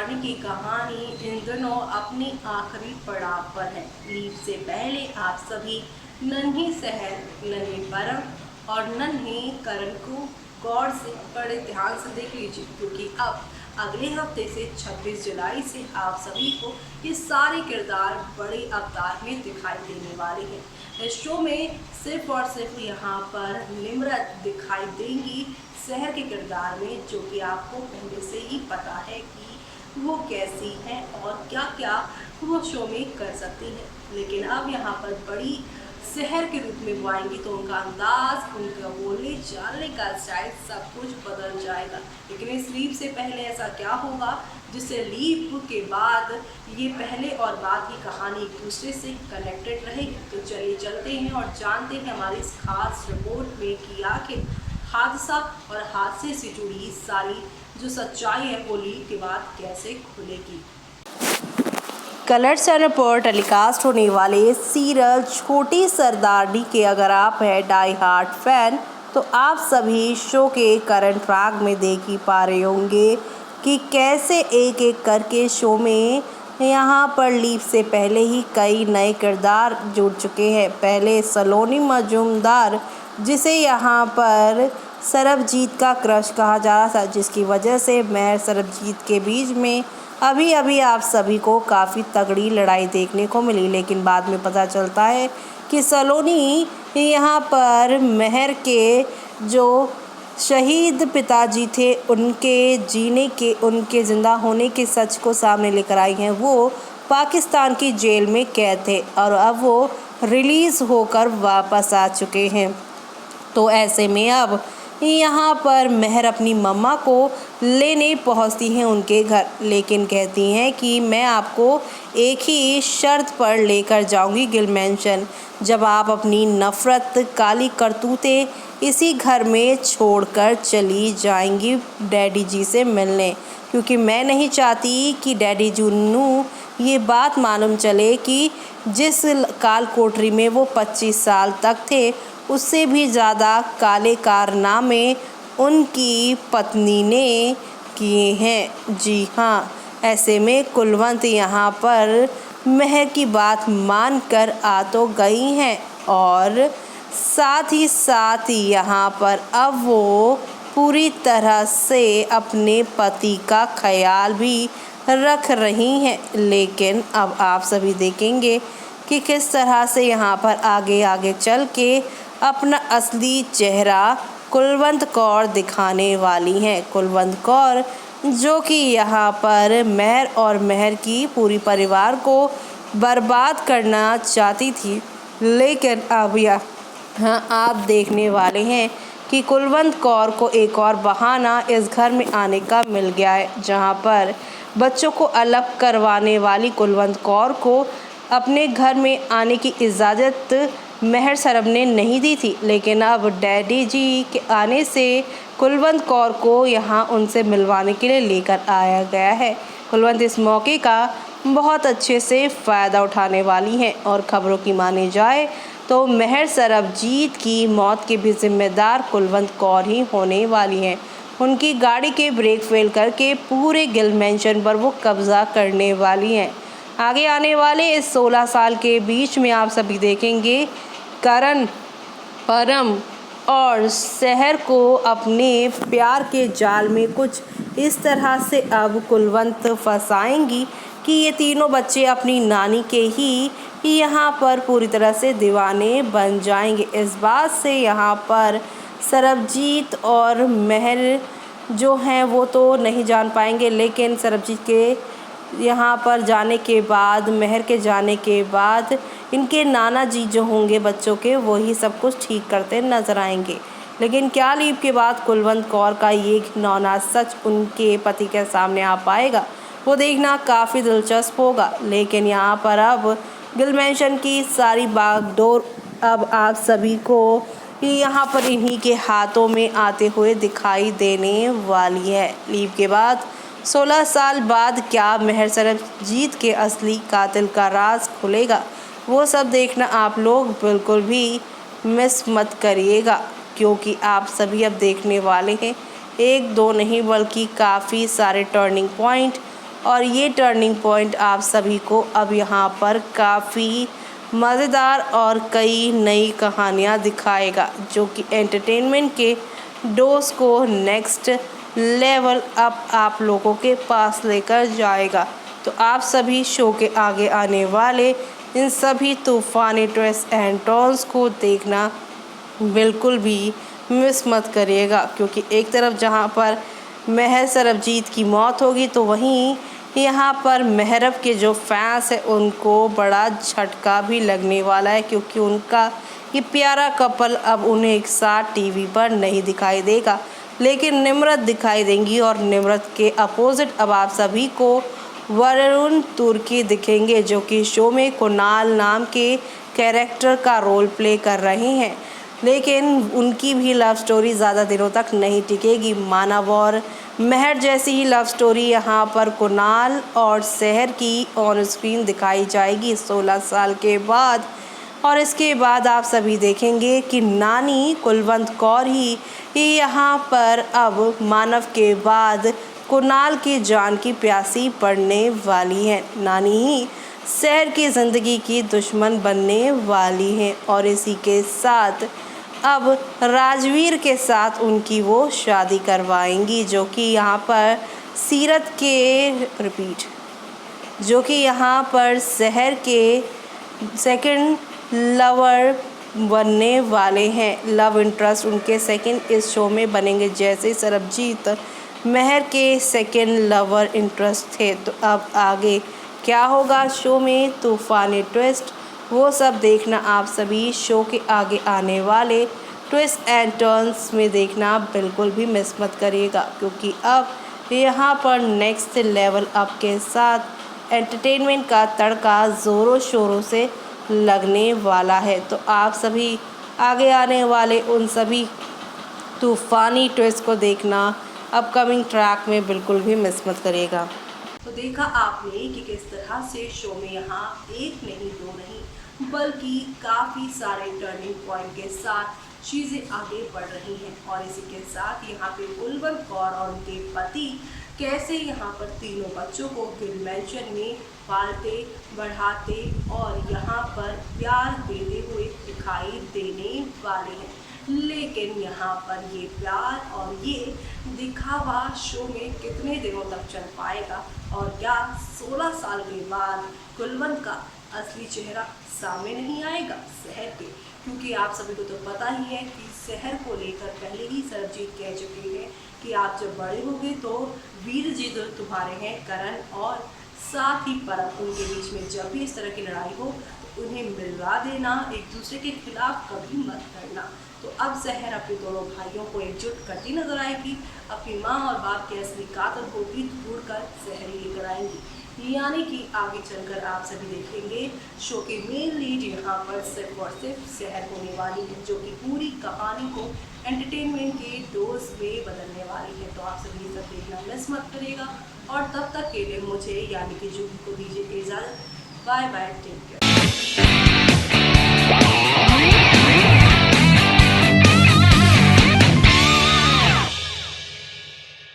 सरदारनी की कहानी इन दिनों अपनी आखिरी पड़ाव पर है। लीप से पहले आप सभी नन्ही सहर, नन्हे परम और नन्हे करण को गौर से बड़े ध्यान से देख लीजिए, क्योंकि अब अगले हफ्ते से 26 जुलाई से आप सभी को ये सारे किरदार बड़े अवतार में दिखाई देने वाले हैं। इस शो में सिर्फ और सिर्फ यहाँ पर निम्रत दिखाई देंगी शहर के किरदार में, जो कि आपको पहले से ही पता है कि वो कैसी हैं और क्या क्या वो शो में कर सकती हैं। लेकिन अब यहाँ पर बड़ी शहर के रूप में वो आएंगी तो उनका अंदाज, उनका बोलने चालने का स्टाइल सब कुछ बदल जाएगा। लेकिन इस लीप से पहले ऐसा क्या होगा जिससे लीप के बाद ये पहले और बाद की कहानी एक दूसरे से कनेक्टेड रहेगी। तो चलिए चलते हैं और जानते हैं हमारी इस खास रिपोर्ट में कि आखिर हादसा और हादसे से जुड़ी सारी जो सच्चाई है वो लीप के बाद कैसे खुलेगी। कलर्स रिपोर्ट टेलीकास्ट होने वाले सीरियल छोटी सरदारनी के अगर आप हैं डाई हार्ट फैन तो आप सभी शो के करंट ट्रैक में देख ही पा रहे होंगे कि कैसे एक एक करके शो में यहाँ पर लीप से पहले ही कई नए किरदार जुड़ चुके हैं। पहले सलोनी मजूमदार, जिसे यहाँ पर सरबजीत का क्रश कहा जा रहा था, जिसकी वजह से मैं सरबजीत के बीच में अभी आप सभी को काफ़ी तगड़ी लड़ाई देखने को मिली। लेकिन बाद में पता चलता है कि सलोनी यहाँ पर महर के जो शहीद पिताजी थे उनके जीने के, उनके ज़िंदा होने के सच को सामने लेकर आई हैं। वो पाकिस्तान की जेल में कैद थे और अब वो रिलीज़ होकर वापस आ चुके हैं। तो ऐसे में अब यहाँ पर महर अपनी मम्मा को लेने पहुँचती हैं उनके घर, लेकिन कहती हैं कि मैं आपको एक ही शर्त पर लेकर जाऊँगी गिल मैंशन, जब आप अपनी नफ़रत, काली करतूतें इसी घर में छोड़कर चली जाएंगी डैडी जी से मिलने, क्योंकि मैं नहीं चाहती कि डैडी जुन्नू ये बात मालूम चले कि जिस काल कोठरी में वो 25 साल तक थे उससे भी ज़्यादा काले कारनामे उनकी पत्नी ने किए हैं। जी हाँ, ऐसे में कुलवंत यहाँ पर महर की बात मानकर आ तो गई हैं और साथ ही यहाँ पर अब वो पूरी तरह से अपने पति का ख्याल भी रख रही हैं। लेकिन अब आप सभी देखेंगे कि किस तरह से यहाँ पर आगे चल के अपना असली चेहरा कुलवंत कौर दिखाने वाली हैं। कुलवंत कौर जो कि यहाँ पर महर और महर की पूरी परिवार को बर्बाद करना चाहती थी, लेकिन अब यहाँ आप देखने वाले हैं कि कुलवंत कौर को एक और बहाना इस घर में आने का मिल गया है, जहाँ पर बच्चों को अलग करवाने वाली कुलवंत कौर को अपने घर में आने की इजाज़त महर सरब ने नहीं दी थी। लेकिन अब डैडी जी के आने से कुलवंत कौर को यहाँ उनसे मिलवाने के लिए लेकर आया गया है। कुलवंत इस मौके का बहुत अच्छे से फ़ायदा उठाने वाली हैं और ख़बरों की मानी जाए तो महर सरबजीत की मौत के भी जिम्मेदार कुलवंत कौर ही होने वाली हैं। उनकी गाड़ी के ब्रेक फेल करके पूरे गिल मैंशन पर वो कब्ज़ा करने वाली हैं। आगे आने वाले इस 16 साल के बीच में आप सभी देखेंगे करण, परम और शहर को अपने प्यार के जाल में कुछ इस तरह से अब कुलवंत फंसाएंगी कि ये तीनों बच्चे अपनी नानी के ही यहाँ पर पूरी तरह से दीवाने बन जाएंगे। इस बात से यहाँ पर सरबजीत और महर जो हैं वो तो नहीं जान पाएंगे, लेकिन सरबजीत के यहाँ पर जाने के बाद, महर के जाने के बाद इनके नाना जी जो होंगे बच्चों के, वही सब कुछ ठीक करते नज़र आएंगे। लेकिन क्या लीप के बाद कुलवंत कौर का ये घिनौना सच उनके पति के सामने आ पाएगा, वो देखना काफ़ी दिलचस्प होगा। लेकिन यहाँ पर अब गिल मैंशन की सारी बागडोर अब आप सभी को यहाँ पर इन्हीं के हाथों में आते हुए दिखाई देने वाली है। लीप के बाद 16 साल बाद क्या महर सरबजीत के असली कातिल का राज खुलेगा, वो सब देखना आप लोग बिल्कुल भी मिस मत करिएगा, क्योंकि आप सभी अब देखने वाले हैं एक दो नहीं बल्कि काफ़ी सारे टर्निंग पॉइंट और ये टर्निंग पॉइंट आप सभी को अब यहाँ पर काफ़ी मज़ेदार और कई नई कहानियाँ दिखाएगा, जो कि एंटरटेनमेंट के डोज को नेक्स्ट लेवल अप आप लोगों के पास लेकर जाएगा। तो आप सभी शो के आगे आने वाले इन सभी तूफ़ानी ट्विस्ट एंड टर्न्स को देखना बिल्कुल भी मिस मत करिएगा, क्योंकि एक तरफ जहां पर महर सरबजीत की मौत होगी, तो वहीं यहाँ पर महरब के जो फैंस हैं उनको बड़ा झटका भी लगने वाला है, क्योंकि उनका ये प्यारा कपल अब उन्हें एक साथ टीवी पर नहीं दिखाई देगा, लेकिन निम्रत दिखाई देंगी। और निम्रत के अपोजिट अब आप सभी को वरुण तुर्की दिखेंगे, जो कि शो में कुणाल नाम के कैरेक्टर का रोल प्ले कर रहे हैं। लेकिन उनकी भी लव स्टोरी ज़्यादा दिनों तक नहीं टिकेगी। मानव और महर जैसी ही लव स्टोरी यहाँ पर कुणाल और सहर की ऑन स्क्रीन दिखाई जाएगी 16 साल के बाद। और इसके बाद आप सभी देखेंगे कि नानी कुलवंत कौर ही यहाँ पर अब मानव के बाद कुणाल की जान की प्यासी पड़ने वाली है। नानी ही सहर की ज़िंदगी की दुश्मन बनने वाली हैं, और इसी के साथ अब राजवीर के साथ उनकी वो शादी करवाएंगी, जो कि यहाँ पर सीरत के जो कि यहाँ पर सहर के सेकंड लवर बनने वाले हैं। लव इंटरेस्ट उनके सेकंड इस शो में बनेंगे, जैसे सरबजीत महर के सेकंड लवर इंटरेस्ट थे। तो अब आगे क्या होगा शो में तूफ़ानी ट्विस्ट, वो सब देखना आप सभी शो के आगे आने वाले ट्विस्ट एंड टर्न्स में देखना बिल्कुल भी मिस मत करिएगा, क्योंकि अब यहाँ पर नेक्स्ट लेवल अप के साथ एंटरटेनमेंट का तड़का ज़ोरों शोरों से लगने वाला है। तो आप सभी आगे आने वाले उन सभी तूफ़ानी ट्विस्ट को देखना अपकमिंग ट्रैक में बिल्कुल भी मिस मत करिएगा। तो देखा आपने कि किस तरह से शो में यहाँ एक नहीं दो नहीं बल्कि काफ़ी सारे टर्निंग पॉइंट के साथ चीज़ें आगे बढ़ रही हैं। और इसी के साथ यहाँ पे कुलवंत कौर और उनके पति कैसे यहाँ पर तीनों बच्चों को गिल मैंशन में पालते बढ़ाते और यहाँ पर प्यार देते हुए दिखाई देने वाले हैं। लेकिन यहाँ पर ये प्यार और ये दिखावा शो में कितने दिनों तक चल पाएगा, और क्या 16 साल के बाद कुलवंत का असली चेहरा सामने नहीं आएगा सहर के? क्योंकि आप सभी को तो पता ही है कि सहर को लेकर पहले ही सरबजीत कह चुके हैं कि आप जब बड़े होंगे तो वीर जी जो तुम्हारे हैं करण और साथ ही परम, उनके बीच में जब भी इस तरह की लड़ाई हो तो उन्हें मिलवा देना, एक दूसरे के खिलाफ कभी मत करना। तो अब सहर अपने दोनों भाइयों को एकजुट करती नजर आएगी, अपनी माँ और बाप के असली कातिल को भी ढूंढकर सहर लेकर आएंगी। यानी कि आगे चलकर आप सभी देखेंगे शो के मेन लीड यहाँ पर सिर्फ और सिर्फ सहर होने वाली है, जो कि पूरी कहानी को एंटरटेनमेंट के डोज में बदलने वाली है। तो आप सभी ये सब देखना मिस मत करिएगा, और तब तक के लिए मुझे यानी कि जूही को दीजिए इजाज़त। Bye bye, take care.